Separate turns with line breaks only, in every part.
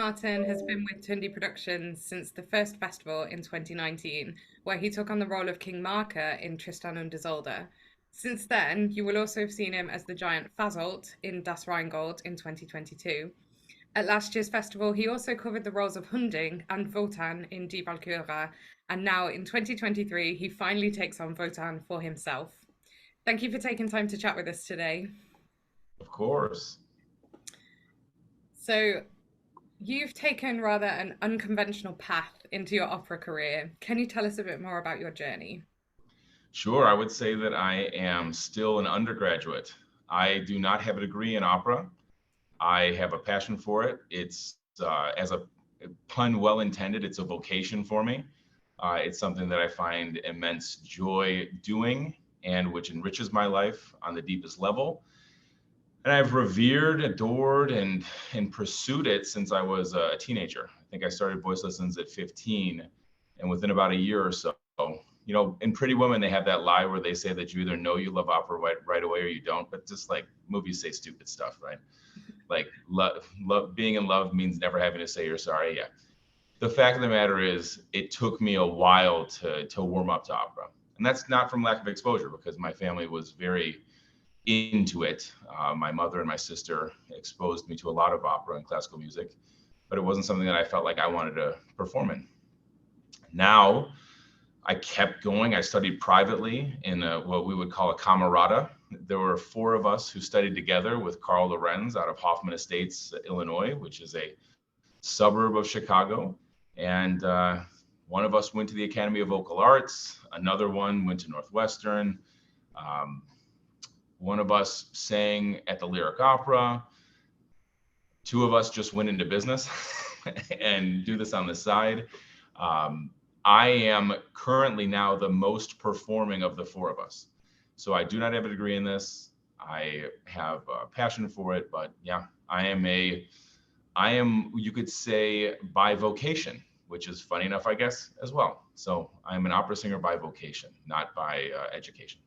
Martin has been with Tundi Productions since the first festival in 2019, where he took on the role of King Marker in Tristan und Isolde. Since then, you will also have seen him as the giant Fasolt in Das Rheingold in 2022. At last year's festival, he also covered the roles of Hunding and Wotan in Die Walküre, and now in 2023, he finally takes on Wotan for himself. Thank you for taking time to chat with us today.
Of course.
So, you've taken rather an unconventional path into your opera career. Can you tell us a bit more about your journey?
Sure, I would say that I am still an undergraduate. I do not have a degree in opera. I have a passion for it. It's, as a pun well intended, it's a vocation for me. It's something that I find immense joy doing and which enriches my life on the deepest level. And I've revered, adored, and pursued it since I was a teenager. I think I started voice lessons at 15, and within about a year or so, in Pretty Woman, they have that lie where they say that you either know you love opera right away or you don't. But just like movies say stupid stuff, right? Like love, being in love means never having to say you're sorry. Yeah. The fact of the matter is, it took me a while to warm up to opera, and that's not from lack of exposure because my family was very into it. My mother and my sister exposed me to a lot of opera and classical music, but it wasn't something that I felt like I wanted to perform in. Now, I kept going. I studied privately in what we would call a camerata. There were four of us who studied together with Carl Lorenz out of Hoffman Estates, Illinois, which is a suburb of Chicago. And one of us went to the Academy of Vocal Arts. Another one went to Northwestern. One of us sang at the Lyric Opera. Two of us just went into business and do this on the side. I am currently now the most performing of the four of us. So I do not have a degree in this. I have a passion for it, but yeah, I am, you could say, by vocation, which is funny enough, I guess, as well. So I'm an opera singer by vocation, not by education.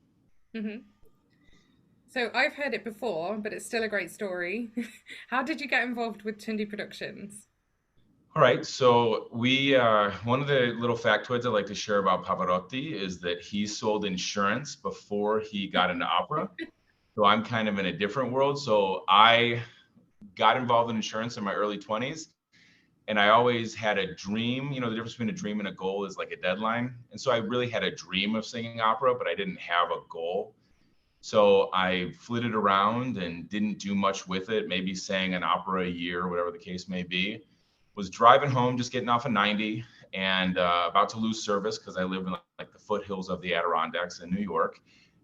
Mm-hmm. So I've heard it before, but it's still a great story. How did you get involved with Tundi Productions?
All right, so one of the little factoids I like to share about Pavarotti is that he sold insurance before he got into opera. So I'm kind of in a different world. So I got involved in insurance in my early 20s, and I always had a dream. The difference between a dream and a goal is like a deadline. And so I really had a dream of singing opera, but I didn't have a goal. So I flitted around and didn't do much with it, maybe sang an opera a year, whatever the case may be. Was driving home, just getting off of 90 and about to lose service because I live in like the foothills of the Adirondacks in New York.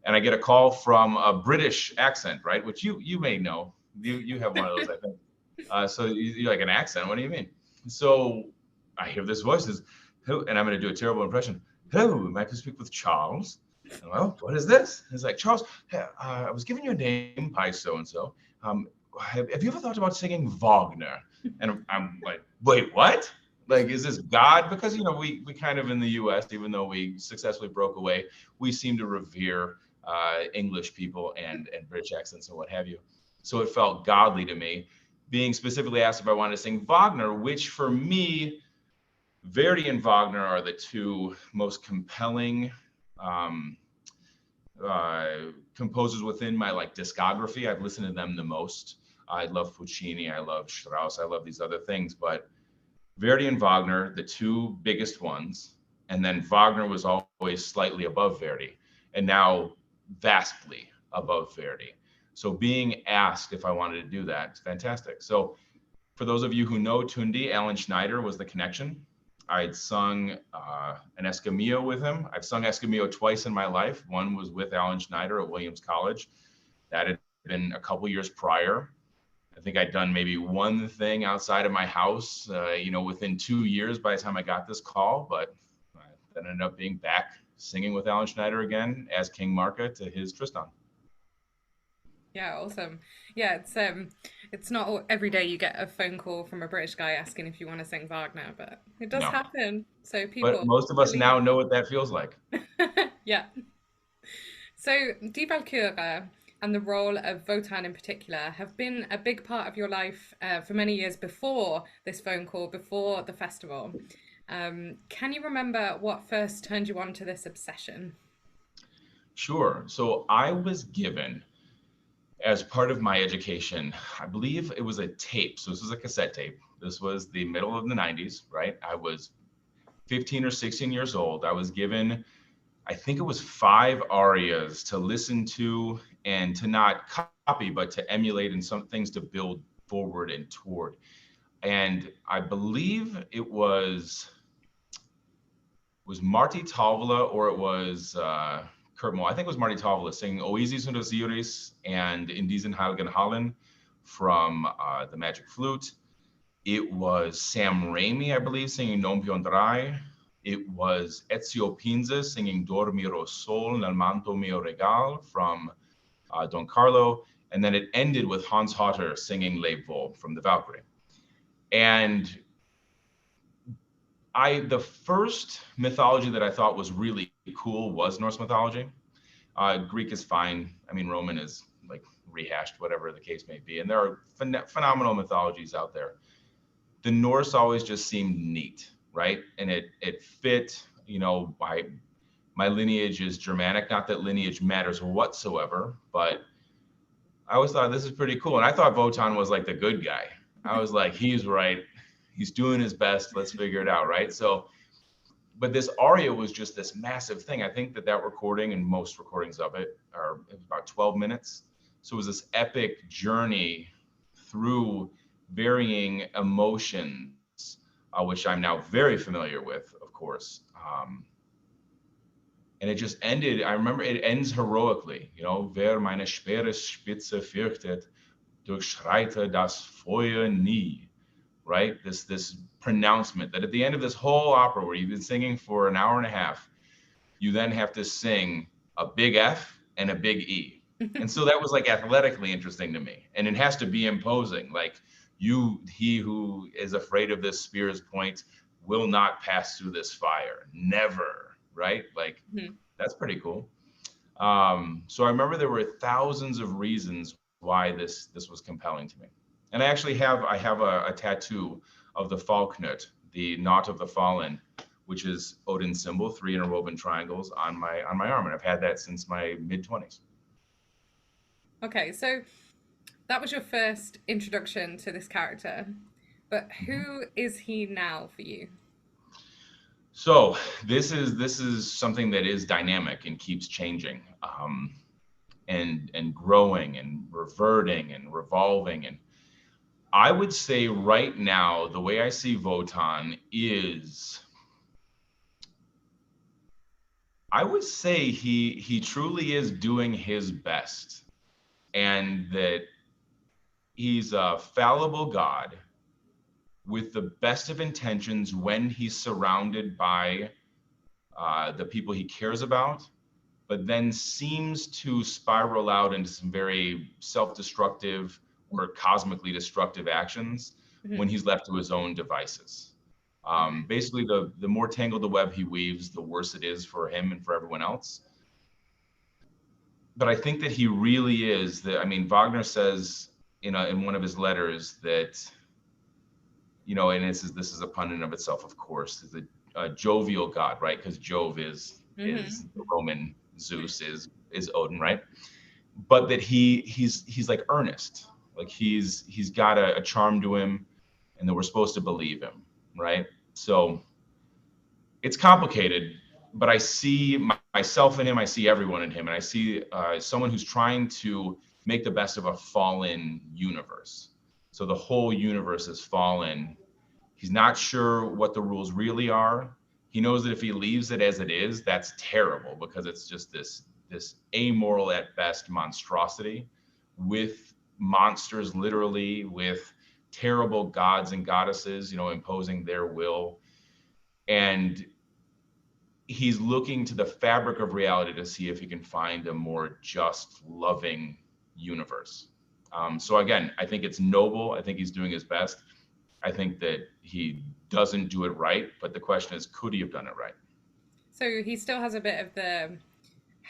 And I get a call from a British accent, right? Which you may know. You have one of those, I think. So you're like, an accent? What do you mean? So I hear this voice, and I'm going to do a terrible impression. Hello, am I to speak with Charles? Well, what is this? It's like, Charles, I was giving you a name by so-and-so. Have you ever thought about singing Wagner? And I'm like, wait, what? Like, is this God? Because, we kind of in the US, even though we successfully broke away, we seem to revere English people and British accents and what have you. So it felt godly to me, being specifically asked if I wanted to sing Wagner, which for me, Verdi and Wagner are the two most compelling composers within my discography. I've listened to them the most. I love Puccini, I love Strauss, I love these other things, but Verdi and Wagner, the two biggest ones, and then Wagner was always slightly above Verdi, and now vastly above Verdi. So being asked if I wanted to do that, it's fantastic. So for those of you who know Tundi, Alan Schneider was the connection. I'd sung an Escamillo with him. I've sung Escamillo twice in my life. One was with Alan Schneider at Williams College. That had been a couple years prior. I think I'd done maybe one thing outside of my house, within 2 years by the time I got this call, but that ended up being back singing with Alan Schneider again as King Marca to his Tristan.
Yeah, awesome. Yeah, it's not every day you get a phone call from a British guy asking if you want to sing Wagner, but it does
No.
happen. So
But
people
most of us
believe.
now know what that feels like.
Yeah. So Die Walküre, and the role of Wotan in particular have been a big part of your life for many years before this phone call, before the festival. Can you remember what first turned you on to this obsession?
Sure. So I was given, as part of my education, I believe it was a tape. So this was a cassette tape. This was the middle of the 90s, right? I was 15 or 16 years old. I was given, I think it was 5 arias to listen to and to not copy, but to emulate, and some things to build forward and toward. And I believe it was Marty Tavola, or it was Kurt Moore. I think it was Marty Tavola singing Oasis und Osiris and In diesen Heiligen Hallen from the Magic Flute. It was Sam Raimi, I believe, singing Non più andrai. It was Ezio Pinza singing Dormiro Sol nel manto mio regal from Don Carlo. And then it ended with Hans Hotter singing Leb Wohl from the Valkyrie. And the first mythology that I thought was really cool was Norse mythology. Greek is fine. I mean, Roman is like rehashed, whatever the case may be. And there are phenomenal mythologies out there. The Norse always just seemed neat, right? And it fit, my lineage is Germanic, not that lineage matters whatsoever, but I always thought this is pretty cool. And I thought Wotan was like the good guy. I was like, he's right. He's doing his best. Let's figure it out, right? So, but this aria was just this massive thing. I think that recording, and most recordings of it, are about 12 minutes. So it was this epic journey through varying emotions, which I'm now very familiar with, of course. And it just ended. I remember it ends heroically. Wer meine schwere Spitze fürchtet, durchschreite das Feuer nie. Right? This pronouncement that at the end of this whole opera, where you've been singing for an hour and a half, you then have to sing a big F and a big E. And so that was like athletically interesting to me. And it has to be imposing. Like he who is afraid of this spear's point will not pass through this fire. Never. Right? Like, That's pretty cool. So I remember there were thousands of reasons why this was compelling to me. And I actually have a tattoo of the Falknut, the knot of the fallen, which is Odin's symbol, 3 interwoven triangles on my arm, and I've had that since my mid-20s.
Okay, so that was your first introduction to this character, but who is he now for you?
So this is something that is dynamic and keeps changing, and growing and reverting and revolving. And I would say right now, the way I see Wotan is, I would say he truly is doing his best, and that he's a fallible God with the best of intentions when he's surrounded by the people he cares about, but then seems to spiral out into some very self-destructive or cosmically destructive actions when he's left to his own devices. Basically, the more tangled the web he weaves, the worse it is for him and for everyone else. But I think that he really is Wagner says in one of his letters that, and this is a pun in of itself, of course, is a jovial god, right? Because Jove is the Roman, Zeus is Odin, right? But that he's like earnest, like he's got a charm to him, and that we're supposed to believe him, right? So it's complicated, but I see myself in him, I see everyone in him, and I see someone who's trying to make the best of a fallen universe. So the whole universe is fallen. He's not sure what the rules really are. He knows that if he leaves it as it is, that's terrible, because it's just this amoral at best monstrosity with monsters, literally, with terrible gods and goddesses, imposing their will. And he's looking to the fabric of reality to see if he can find a more just, loving universe. So again, I think it's noble. I think he's doing his best. I think that he doesn't do it right, but the question is, could he have done it right?
So he still has a bit of the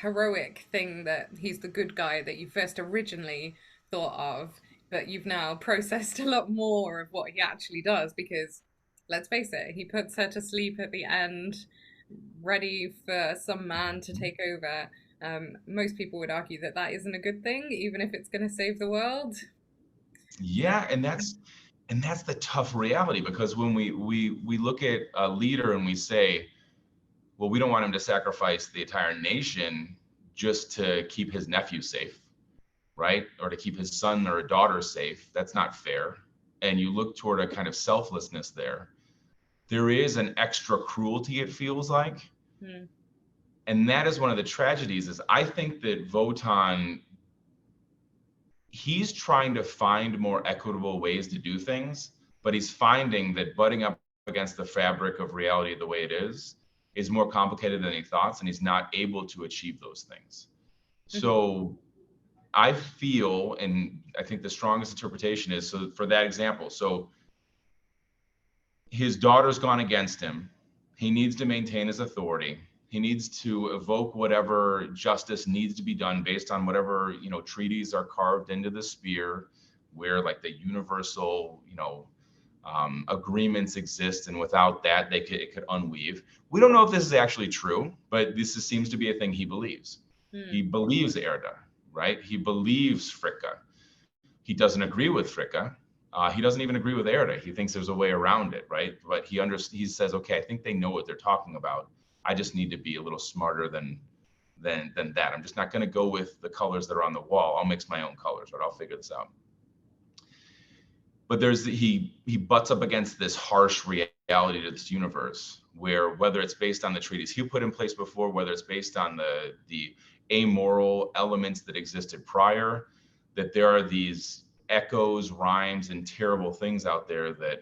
heroic thing that he's the good guy that you first originally thought of, but you've now processed a lot more of what he actually does because let's face it, he puts her to sleep at the end, ready for some man to take over. Most people would argue that that isn't a good thing, even if it's going to save the world.
Yeah, and that's the tough reality, because when we look at a leader and we say, well, we don't want him to sacrifice the entire nation just to keep his nephew safe, right? Or to keep his son or a daughter safe. That's not fair. And you look toward a kind of selflessness there. There is an extra cruelty, it feels like.
Hmm.
And that is one of the tragedies, is I think that Wotan, he's trying to find more equitable ways to do things, but he's finding that butting up against the fabric of reality the way it is more complicated than he thought, and he's not able to achieve those things.
Mhm.
So I feel, and I think the strongest interpretation is, so for that example, so his daughter's gone against him. He needs to maintain his authority. He needs to evoke whatever justice needs to be done based on whatever, treaties are carved into the spear, where like the universal, agreements exist, and without that, it could unweave. We don't know if this is actually true, but seems to be a thing he believes. He
Hmm.
believes Erda, right? He believes Fricka. He doesn't agree with Fricka. He doesn't even agree with Erda. He thinks there's a way around it, right? But he says, okay, I think they know what they're talking about. I just need to be a little smarter than that. I'm just not going to go with the colors that are on the wall. I'll mix my own colors, right? I'll figure this out. But he butts up against this harsh reality to this universe, where whether it's based on the treaties he put in place before, whether it's based on the amoral elements that existed prior, that there are these echoes, rhymes, and terrible things out there, that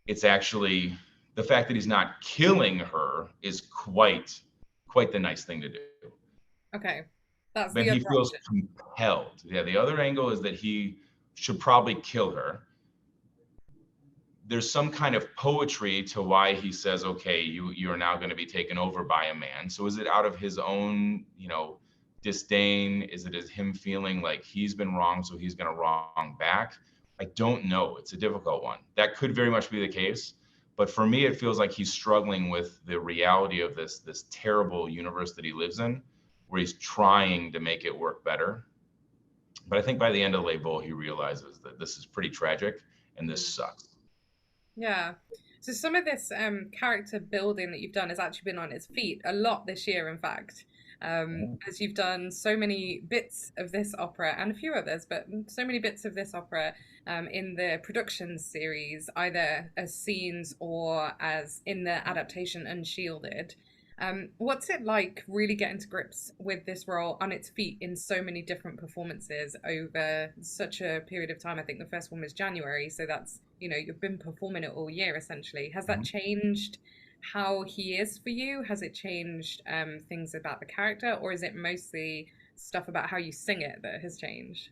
it's actually the fact that he's not killing her is quite the nice thing to do.
Okay, that's
Then
the
he
other
feels
option.
compelled. Yeah, the other angle is that he should probably kill her. There's some kind of poetry to why he says, okay, you are now going to be taken over by a man. So is it out of his own, disdain? Is it him feeling like he's been wrong, so he's going to wrong back? I don't know. It's a difficult one. That could very much be the case. But for me, it feels like he's struggling with the reality of this terrible universe that he lives in, where he's trying to make it work better. But I think by the end of Label, he realizes that this is pretty tragic and this
Hmm.
sucks.
Yeah. So some of this character building that you've done has actually been on its feet a lot this year, in fact. As you've done so many bits of this opera and a few others, but so many bits of this opera in the production series, either as scenes or as in the adaptation Unshielded. What's it like really getting to grips with this role on its feet in so many different performances over such a period of time? I think the first one was January, so that's, you've been performing it all year essentially. Has that changed how he is for you? Has it changed things about the character, or is it mostly stuff about how you sing it that has changed?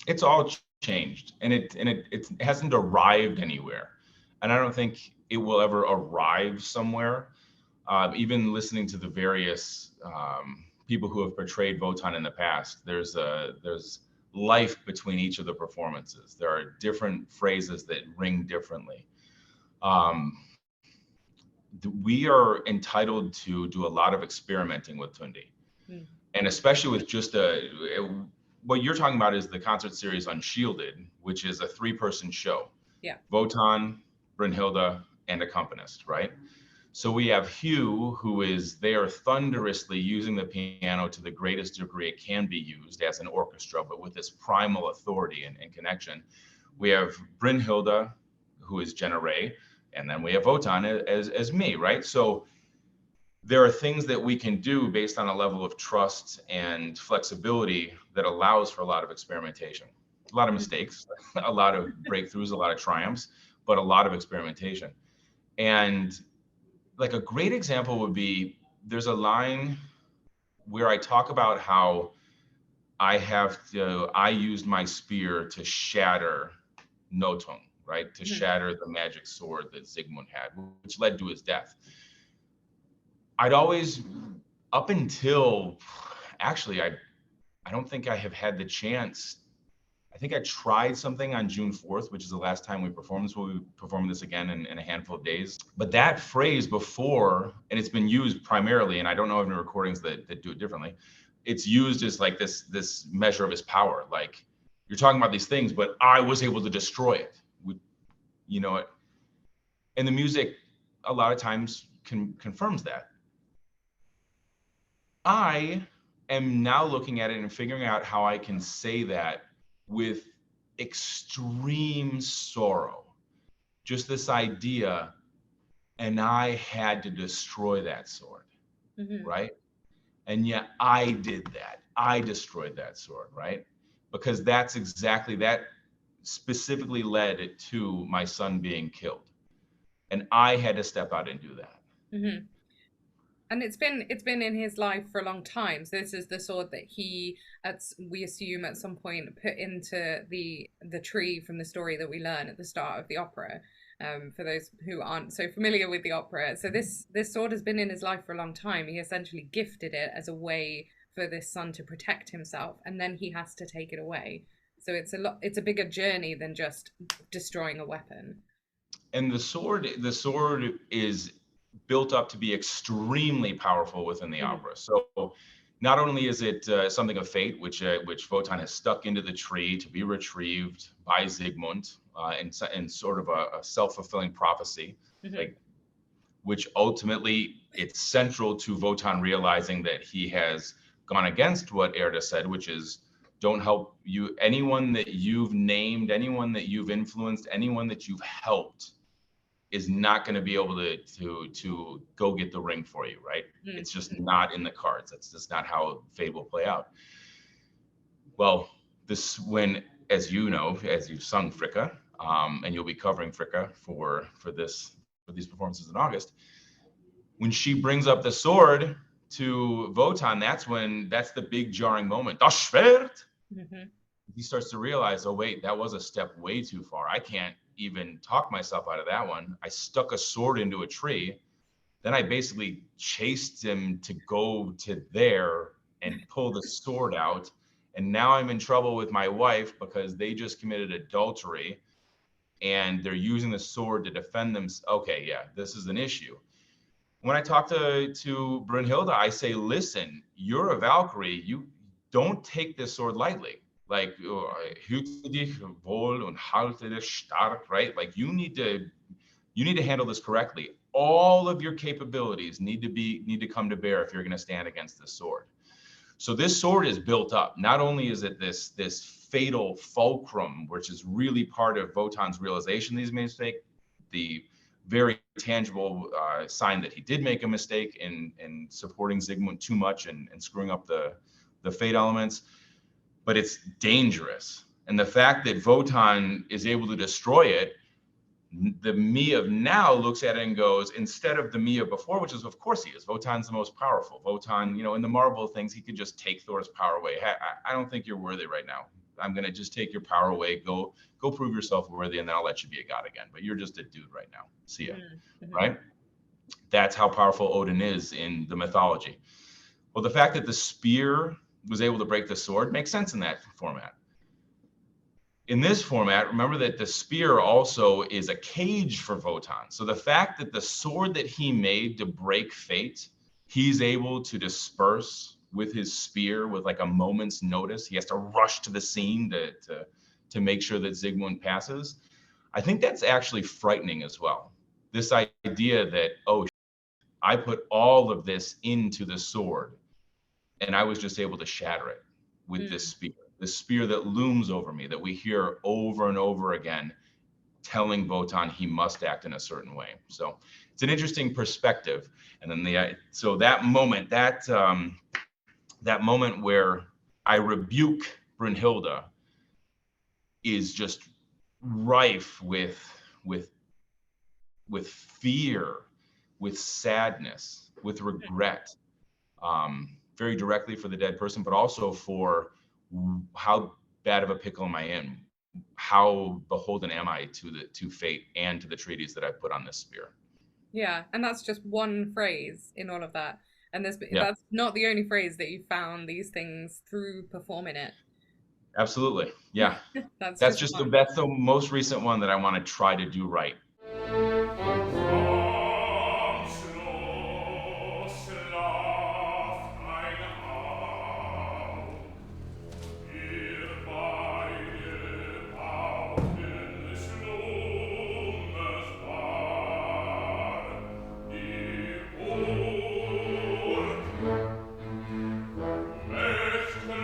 It's all changed, and it hasn't arrived anywhere, and I don't think it will ever arrive somewhere. Even listening to the various people who have portrayed Wotan in the past, there's life between each of the performances. There are different phrases that ring differently. Um, we are entitled to do a lot of experimenting with Tundi,
Mm.
and especially with just what you're talking about is the concert series Unshielded, which is a 3-person show.
Yeah.
Wotan, Brunhilde, and accompanist, right? So we have Hugh, who is there thunderously using the piano to the greatest degree it can be used as an orchestra, but with this primal authority and connection. We have Brynhilde, who is Jenna Ray, and then we have Wotan as me, right? So there are things that we can do based on a level of trust and flexibility that allows for a lot of experimentation, a lot of
Mm.
mistakes, a lot of breakthroughs, a lot of triumphs, but a lot of experimentation. And like a great example would be, there's a line where I talk about how I used my spear to shatter Notung, right? To
Mhm.
shatter the magic sword that Sigmund had, which led to his death. I'd always, up until actually, I don't think I have had the chance. I think I tried something on June 4th, which is the last time we performed this. We'll be performing this again in a handful of days. But that phrase before, and it's been used primarily, and I don't know of any recordings that do it differently. It's used as like this measure of his power. Like, you're talking about these things, but I was able to destroy it. You know, and the music a lot of times confirms that. I am now looking at it and figuring out how I can say that with extreme sorrow. Just this idea, and I had to destroy that sword, right? And yet I did that. I destroyed that sword, right? Because that's exactly that specifically led it to my son being killed. And I had to step out and do that.
And it's been in his life for a long time. So this is the sword that he, we assume at some point, put into the tree from the story that we learn at the start of the opera. For those who aren't so familiar with the opera, so this sword has been in his life for a long time. He essentially gifted it as a way for this son to protect himself, and then he has to take it away. So it's a bigger journey than just destroying a weapon.
And the sword is built up to be extremely powerful within the opera. So not only is it something of fate, which Wotan has stuck into the tree to be retrieved by Sigmund, in sort of a self-fulfilling prophecy, like, which ultimately it's central to Wotan realizing that he has gone against what Erda said, which is, don't help you, anyone that you've named, anyone that you've influenced, anyone that you've helped is not going to be able to go get the ring for you, right? It's just not in the cards. That's just not how fate will play out. Well, as you know, as you've sung Fricka, and you'll be covering Fricka for these performances in August, when she brings up the sword to Wotan, that's the big jarring moment. Das Schwert. He starts to realize, oh wait, that was a step way too far. I can't even talk myself out of that one. I stuck a sword into a tree. Then I basically chased him to go to there and pull the sword out. And now I'm in trouble with my wife because they just committed adultery and they're using the sword to defend them. Okay, yeah, this is an issue. When I talk to Brunhilde, I say, listen, you're a Valkyrie. You don't take this sword lightly. Like, hüte dich wohl und halte dich stark, right? Like, you need to handle this correctly. All of your capabilities need to come to bear if you're going to stand against this sword. So this sword is built up. Not only is it this fatal fulcrum, which is really part of Wotan's realization that he's made a mistake, the very tangible sign that he did make a mistake in supporting Sigmund too much and screwing up the fate elements, but it's dangerous. And the fact that Wotan is able to destroy it, the me of now looks at it and goes, instead of the me of before, which is, of course he is. Wotan's the most powerful. Wotan, in the Marvel things, he could just take Thor's power away. I don't think you're worthy right now. I'm going to just take your power away. Go prove yourself worthy, and then I'll let you be a god again. But you're just a dude right now. See ya. Right? That's how powerful Odin is in the mythology. Well, the fact that the spear was able to break the sword makes sense in that format. In this format, remember that the spear also is a cage for Wotan. So the fact that the sword that he made to break fate, he's able to disperse with his spear with like a moment's notice. He has to rush to the scene to make sure that Sigmund passes. I think that's actually frightening as well. This idea that, oh, I put all of this into the sword and I was just able to shatter it with this spear. The spear that looms over me, that we hear over and over again, telling Wotan he must act in a certain way. So it's an interesting perspective. And then so that moment, that moment where I rebuke Brunhilde is just rife with fear, with sadness, with regret, very directly for the dead person, but also for how bad of a pickle am I in? How beholden am I to fate and to the treaties that I've put on this spear?
Yeah, and that's just one phrase in all of that. And
Yeah,
that's not the only phrase that you found these things through performing it.
absolutely. Yeah.
That's
That's
just
just
fun.
that's the most recent one that I want to try to do right.
Komm, Schluss, schlaft ein Auge. Ihr beide bauten Schlummers war, die Burg möchten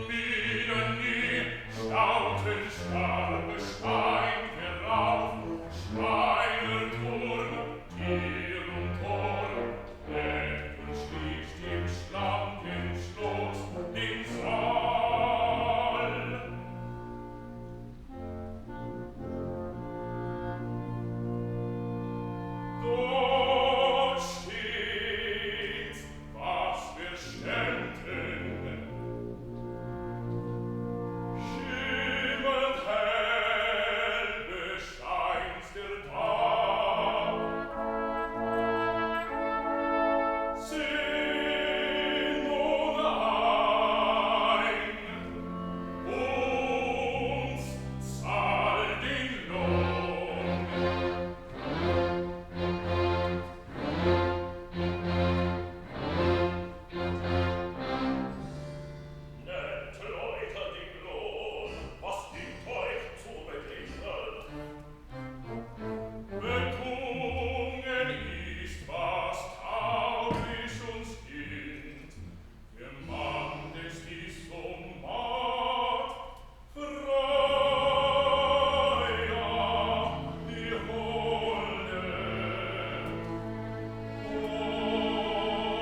wieder nie staunten starke Stein herauf, steiner Turm, Tier und Tor, Bett und schließt im schlanken Schloss den Saal. Dort steht, was wir ständen, schimmert hell bescheint der Tag. Sing nun ein, uns zahl den Lohn. Nennt Leute den Lohn, was gibt euch zu beginnen? Betungen ist, was tauglich uns dient. Der Mann des ist so matt, Freya, die Holde.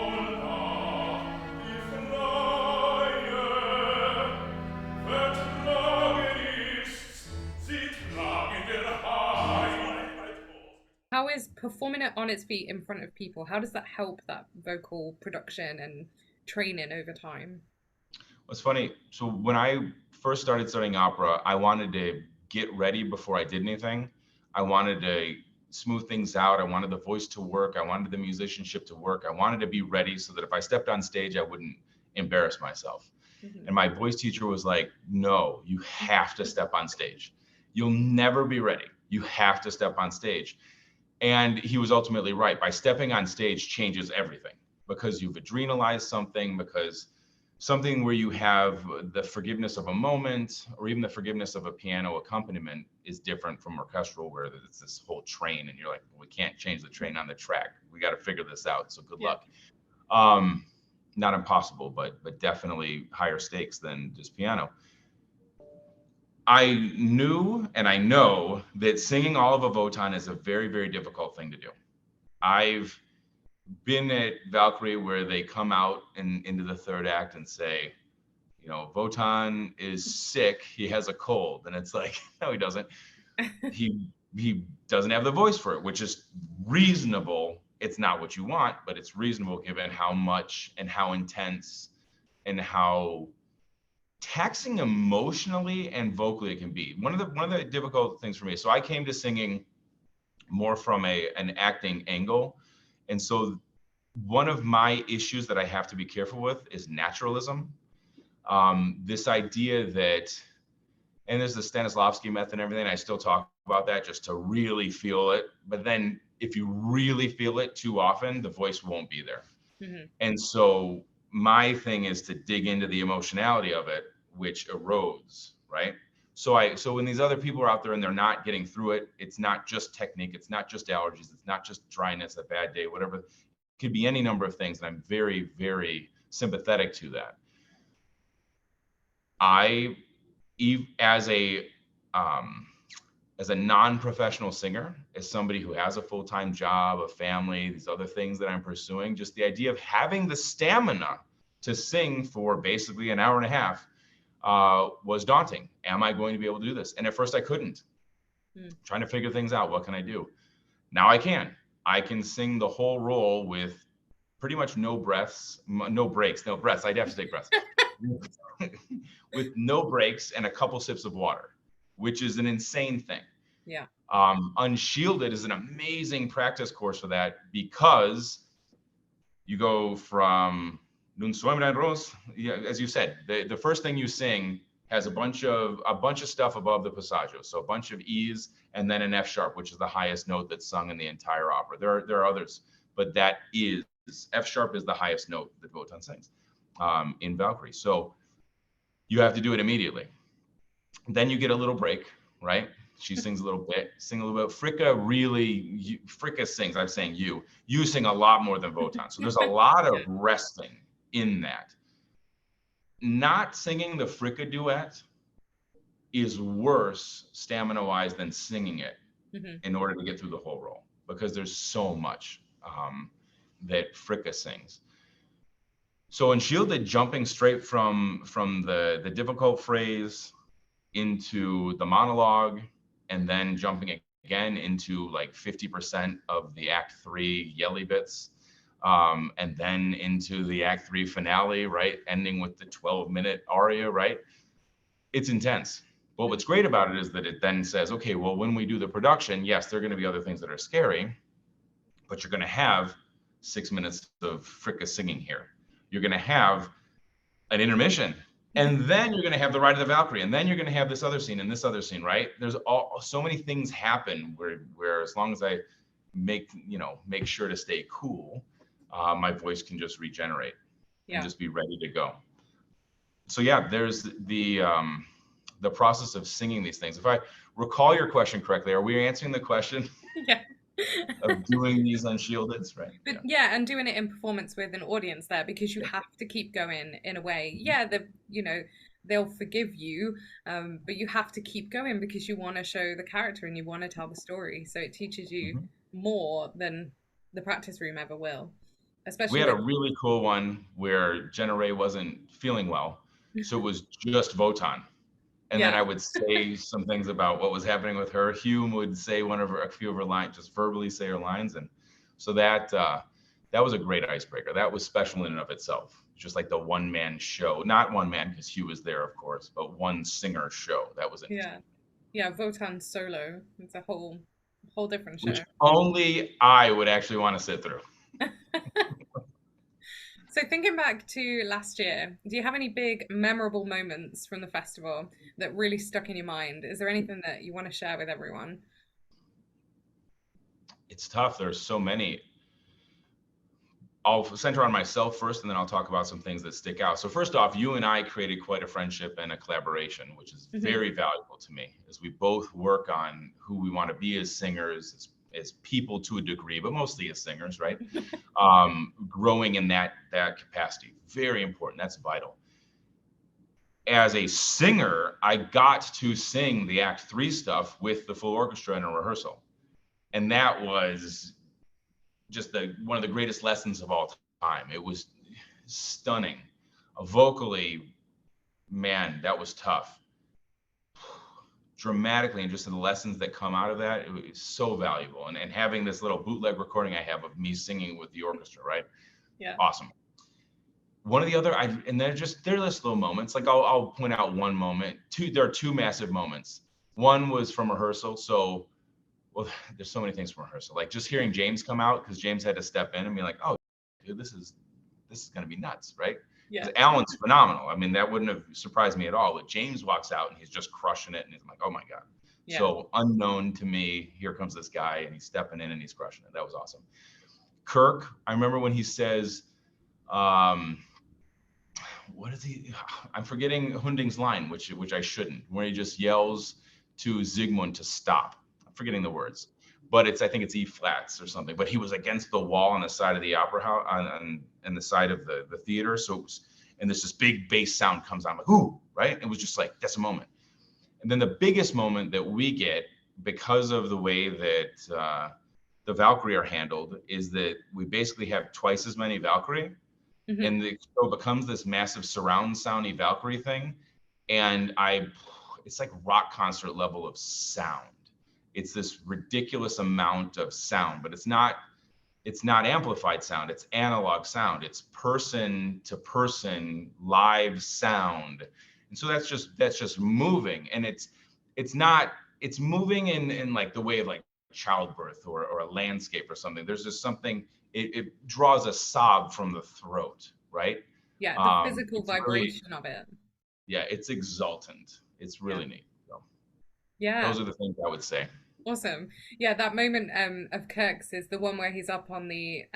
Holda, die Freie, vertragen ist's, sie tragen der Heimat.
How is performing it on its feet in front of people, how does that help that vocal production and training over time?
It's funny. So when I first started studying opera, I wanted to get ready before I did anything. I wanted to smooth things out. I wanted the voice to work. I wanted the musicianship to work. I wanted to be ready so that if I stepped on stage, I wouldn't embarrass myself.
Mhm.
And my voice teacher was like, no, you have to step on stage. You'll never be ready. You have to step on stage. And he was ultimately right. By stepping on stage changes everything because you've adrenalized something, because something where you have the forgiveness of a moment or even the forgiveness of a piano accompaniment is different from orchestral, where it's this whole train and you're like, we can't change the train on the track. We got to figure this out. So good
Yeah.
luck. Not impossible, but definitely higher stakes than just piano. I knew and I know that singing all of a Wotan is a very, very difficult thing to do. I've been at Valkyrie where they come out into the third act and say, you know, Wotan is sick. He has a cold. And it's like, no, he doesn't. He doesn't have the voice for it, which is reasonable. It's not what you want, but it's reasonable given how much and how intense and how taxing emotionally and vocally it can be. One of the difficult things for me. So I came to singing more from an acting angle. And so one of my issues that I have to be careful with is naturalism. This idea that, and there's the Stanislavski method and everything, I still talk about that just to really feel it. But then if you really feel it too often, the voice won't be there. Mm-hmm. And so my thing is to dig into the emotionality of it, which erodes, right? So when these other people are out there and they're not getting through it, it's not just technique, it's not just allergies, it's not just dryness, a bad day, whatever. It could be any number of things, and I'm very, very sympathetic to that. As a non-professional singer, as somebody who has a full-time job, a family, these other things that I'm pursuing, just the idea of having the stamina to sing for basically an hour and a half was daunting. Am I going to be able to do this? And at first I couldn't. Trying to figure things out. What can I do? Now I can. I can sing the whole role with pretty much no breaths, no breaks, no breaths. I'd have to take breaths. With no breaks and a couple sips of water, which is an insane thing.
Yeah.
Unshielded is an amazing practice course for that because You go from Nun Swimmen Rose, yeah, as you said, the first thing you sing has a bunch of stuff above the passaggio, so a bunch of E's and then an F sharp, which is the highest note that's sung in the entire opera. There are others, but that is F sharp is the highest note that Wotan sings in Valkyrie. So you have to do it immediately. Then you get a little break, right? She sings a little bit, sing a little bit. Fricka sings. I'm saying you sing a lot more than Wotan. So there's a lot of resting in that. Not singing the Fricka duet is worse stamina-wise than singing it in order to get through the whole role, because there's so much that Fricka sings. So in Shielded, jumping straight from the difficult phrase into the monologue, and then jumping again into like 50% of the Act 3 yelly bits, and then into the Act 3 finale, right? Ending with the 12-minute aria, right? It's intense. But what's great about it is that it then says, okay, well, when we do the production, yes, there are going to be other things that are scary, but you're going to have 6 minutes of Fricka singing here. You're going to have an intermission, and then you're going to have the Ride of the Valkyrie, and then you're going to have this other scene and this other scene, right? There's so many things happen where as long as I make sure to stay cool, my voice can just regenerate and just be ready to go. So yeah, there's the process of singing these things. If I recall your question correctly, are we answering the question?
Yeah.
Of doing these Unshielded, right?
But yeah, and doing it in performance with an audience there, because you have to keep going in a way. Yeah, they'll forgive you, but you have to keep going because you want to show the character and you want to tell the story. So it teaches you more than the practice room ever will. Especially
we had a really cool one where Jenna Ray wasn't feeling well, so it was just Wotan. And then I would say some things about what was happening with her. Hume would say a few of her lines, just verbally say her lines. And so that was a great icebreaker. That was special in and of itself. Just like the one-man show, not one man because Hugh was there, of course, but one singer show. That was interesting.
Yeah, Wotan solo. It's a whole different show.
Which only I would actually want to sit through.
So thinking back to last year, do you have any big memorable moments from the festival that really stuck in your mind? Is there anything that you want to share with everyone?
It's tough. There's so many. I'll center on myself first, and then I'll talk about some things that stick out. So first off, you and I created quite a friendship and a collaboration, which is very valuable to me, as we both work on who we want to be as singers, as people to a degree, but mostly as singers, right? Growing in that capacity. Very important. That's vital. As a singer, I got to sing the Act 3 stuff with the full orchestra in a rehearsal. And that was just one of the greatest lessons of all time. It was stunning. Vocally, man, that was tough. Dramatically, and just the lessons that come out of that, it was so valuable. And having this little bootleg recording I have of me singing with the orchestra, right? Yeah. Awesome. One of the other, they're just little moments. Like I'll point out one moment. There are two massive moments. One was from rehearsal. So, well, there's so many things from rehearsal. Like just hearing James come out, because James had to step in and be like, "Oh, dude, this is gonna be nuts, right?" Yeah. Alan's phenomenal. I mean, that wouldn't have surprised me at all. But James walks out and he's just crushing it, and he's like, "Oh my god!" Yeah. So unknown to me, here comes this guy, and he's stepping in and he's crushing it. That was awesome. Kirk, I remember when he says, "What is he?" I'm forgetting Hunding's line, which I shouldn't. Where he just yells to Zygmunt to stop. I'm forgetting the words, but I think it's E flats or something. But he was against the wall on the side of the opera house, on the side of the theater. So, and this big bass sound comes on, like, "Ooh," right? It was just like, that's a moment. And then the biggest moment that we get, because of the way that the Valkyrie are handled, is that we basically have twice as many Valkyrie. And the show becomes this massive surround soundy Valkyrie thing. And it's like rock concert level of sound. It's this ridiculous amount of sound, but it's not amplified sound. It's analog sound. It's person to person live sound. And so that's just moving. And it's moving in like the way of like childbirth or a landscape or something. There's just something, it draws a sob from the throat, right?
Yeah, the physical
It's really,
vibration of it.
yeah, it's exultant. It's
Yeah.
really neat. So
Yeah.
those are the things I would say.
Awesome. Yeah, that moment of Kirk's is the one where he's up on the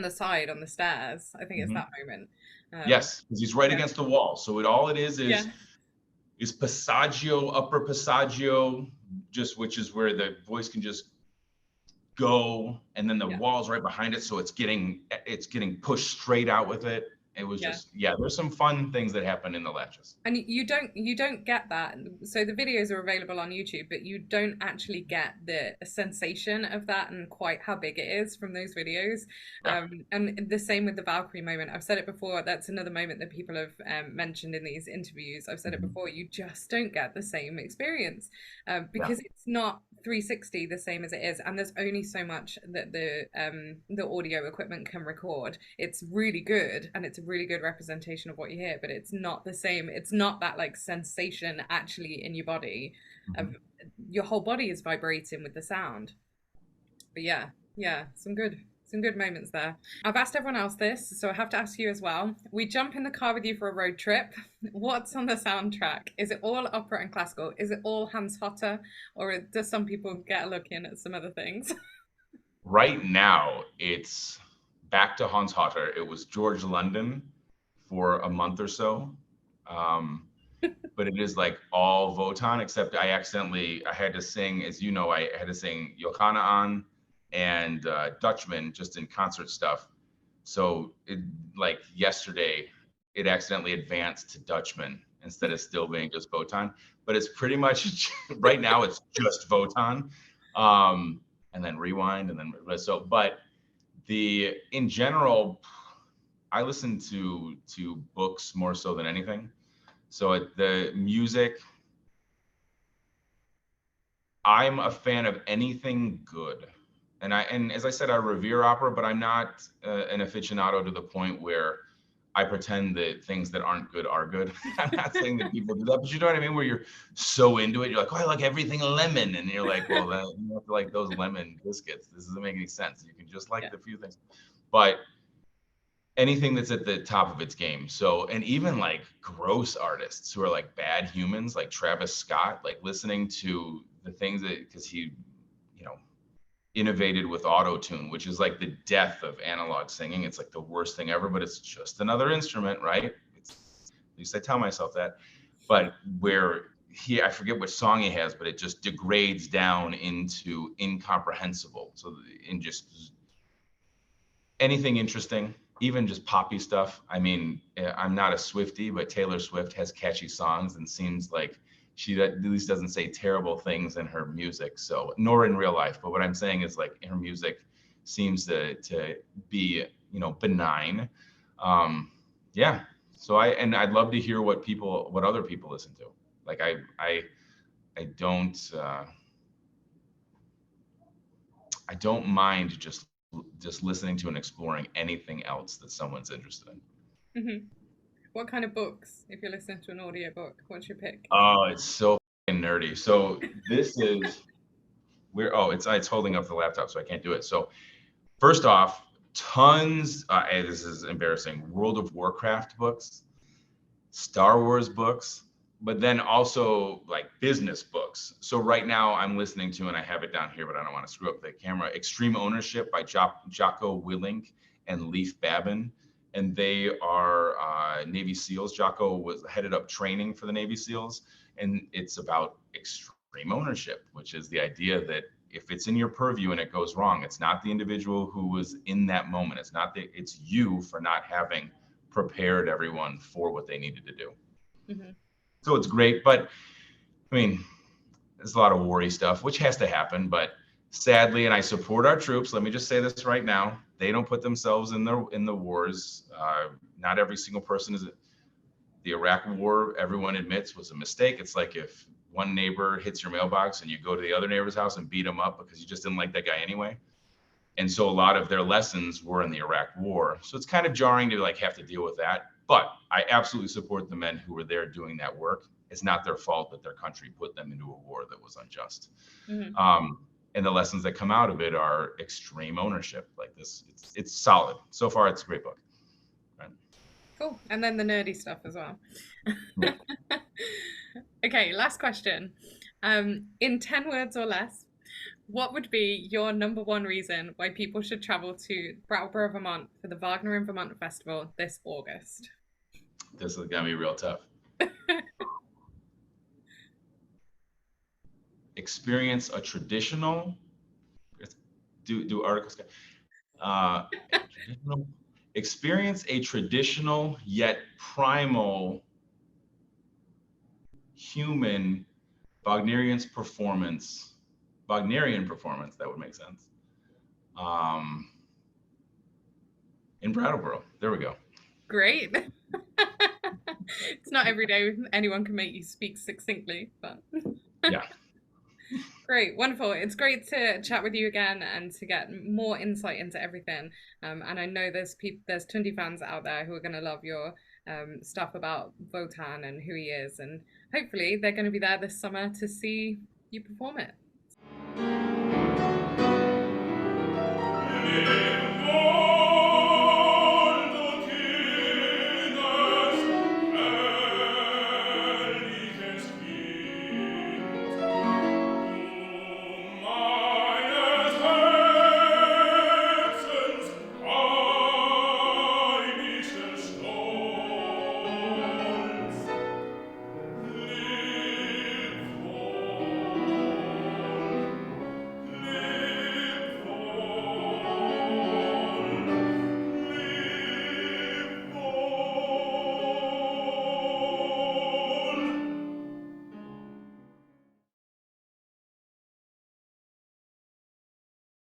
side on the stairs. I think it's
Mhm.
that moment.
Yes, because he's right
Yeah.
against the wall. So all it
Yeah.
is passaggio, upper passaggio, just which is where the voice can just go, and then the
Yeah.
wall's right behind it, so it's getting pushed straight out with it. It was
Yeah.
just, yeah, there's some fun things that happen in the latches.
And you don't get that. So the videos are available on YouTube, but you don't actually get the sensation of that and quite how big it is from those videos.
Yeah.
And the same with the Valkyrie moment. I've said it before. That's another moment that people have mentioned in these interviews. I've said it before. You just don't get the same experience
Yeah.
because it's not 360 the same as it is, and there's only so much that the audio equipment can record. It's really good, and it's a really good representation of what you hear, but it's not the same. It's not that like sensation actually in your body. Of your whole body is vibrating with the sound. But yeah, some good moments there. I've asked everyone else this, so I have to ask you as well. We jump in the car with you for a road trip. What's on the soundtrack? Is it all opera and classical? Is it all Hans Hotter, or does some people get a look in at some other things?
Right now, it's back to Hans Hotter. It was George London for a month or so. But it is like all Wotan, except I had to sing, as you know, I had to sing Johanna on and Dutchman just in concert stuff. So like yesterday, it accidentally advanced to Dutchman instead of still being just Wotan. But it's pretty much right now it's just Wotan, and then rewind and then so. But in general, I listen to books more so than anything. So the music, I'm a fan of anything good. And as I said, I revere opera, but I'm not an aficionado to the point where I pretend that things that aren't good are good. I'm not saying that people do that, but you know what I mean? Where you're so into it, you're like, oh, I like everything lemon. And you're like, well, then you have to like those lemon biscuits. This doesn't make any sense. You can just like the few things. But anything that's at the top of its game. So, and even like gross artists who are like bad humans, like Travis Scott, like listening to the things that, because he, you know, innovated with auto tune, which is like the death of analog singing. It's like the worst thing ever, but it's just another instrument, right? At least I tell myself that. But where I forget which song he has, but it just degrades down into incomprehensible. So, in just anything interesting, even just poppy stuff. I mean, I'm not a Swiftie, but Taylor Swift has catchy songs and seems like she at least doesn't say terrible things in her music. So, nor in real life. But what I'm saying is like her music seems to be, you know, benign. Yeah. So I'd love to hear what other people listen to. Like I don't mind just listening to and exploring anything else that someone's interested in.
Mm-hmm. What kind of books, if you're listening to an audio book, what's your pick?
Oh, it's so nerdy. So this is it's holding up the laptop, so I can't do it. So first off, tons, this is embarrassing, World of Warcraft books, Star Wars books, but then also like business books. So right now I'm listening to, and I have it down here, but I don't want to screw up the camera, Extreme Ownership by Jocko Willink and Leif Babin. And they are Navy SEALs. Jocko headed up training for the Navy SEALs. And it's about extreme ownership, which is the idea that if it's in your purview and it goes wrong, it's not the individual who was in that moment. It's you for not having prepared everyone for what they needed to do. Mm-hmm. So it's great, but I mean, there's a lot of worry stuff, which has to happen, but sadly, and I support our troops, let me just say this right now, they don't put themselves in the wars. Not every single person is. The Iraq war, everyone admits, was a mistake. It's like if one neighbor hits your mailbox and you go to the other neighbor's house and beat him up because you just didn't like that guy anyway. And so a lot of their lessons were in the Iraq war. So it's kind of jarring to like have to deal with that. But I absolutely support the men who were there doing that work. It's not their fault that their country put them into a war that was unjust. Mm-hmm. And the lessons that come out of it are extreme ownership. Like this, it's solid. So far, it's a great book. Right.
Cool. And then the nerdy stuff as well.
Yeah.
Okay, last question. In 10 words or less, what would be your number one reason why people should travel to Brattleboro, Vermont for the Wagner in Vermont Festival this August?
This is gonna be real tough. Experience a traditional, do articles, traditional, experience a traditional yet primal human Wagnerian performance, that would make sense. In Brattleboro, there we go.
Great. It's not every day anyone can make you speak succinctly, but
Yeah.
great, wonderful. It's great to chat with you again and to get more insight into everything. And I know there's Tundi fans out there who are going to love your stuff about Wotan and who he is, and hopefully they're going to be there this summer to see you perform it.